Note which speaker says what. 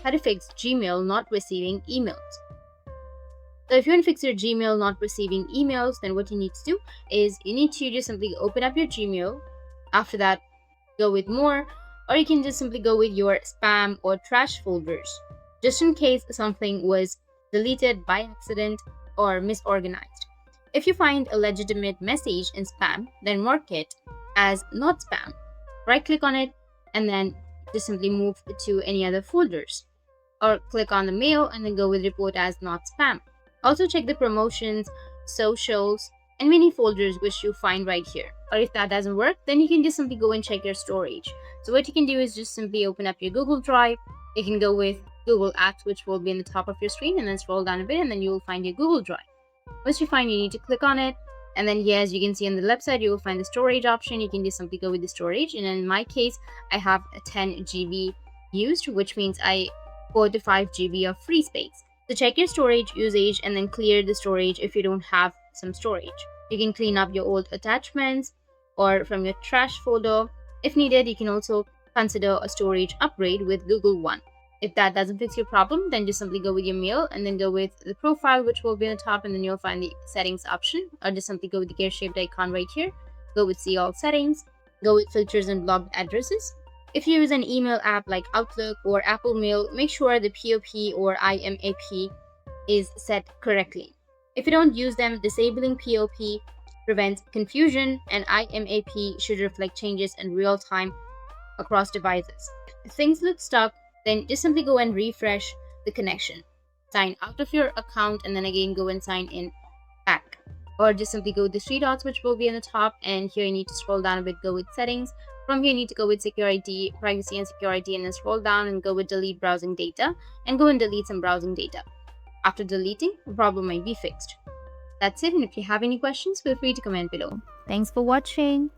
Speaker 1: how to fix Gmail not receiving emails. So if you want to fix your Gmail not receiving emails, then what you need to do is you need to just simply open up your Gmail. After that, go with more, or you can just simply go with your spam or trash folders, just in case something was deleted by accident or misorganized. If you find a legitimate message in spam, then mark it as not spam. Right click on it and then just simply move to any other folders, or click on the mail and then go with report as not spam. Also check the promotions, socials, and many folders which you find right here. Or if that doesn't work, then you can just simply go and check your storage. So what you can do is just simply open up your Google Drive. You can go with Google Apps, which will be in the top of your screen, and then scroll down a bit and then you will find your Google Drive. Once you find, you need to click on it, and then here, as you can see on the left side, you will find the storage option. You can just simply go with the storage, and in my case I have a 10 GB used, which means I 4 to 5 GB of free space. So check your storage usage and then clear the storage if you don't have some storage. You can clean up your old attachments or from your trash folder. If needed, you can also consider a storage upgrade with Google One. If that doesn't fix your problem, then just simply go with your mail and then go with the profile, which will be on the top, and then you'll find the settings option, or just simply go with the gear shaped icon right here. Go with see all settings, go with filters and blocked addresses. If you use an email app like Outlook or Apple Mail, make sure the POP or IMAP is set correctly. If you don't use them, disabling POP prevents confusion, and IMAP should reflect changes in real time across devices. If things look stuck, then just simply go and refresh the connection. Sign out of your account and then again go and sign in back. Or just simply go with the three dots which will be on the top, and here you need to scroll down a bit, go with settings. From here you need to go with security, privacy and security, and then scroll down and go with delete browsing data and go and delete some browsing data. After deleting, the problem might be fixed. That's it, and if you have any questions, feel free to comment below. Thanks for watching.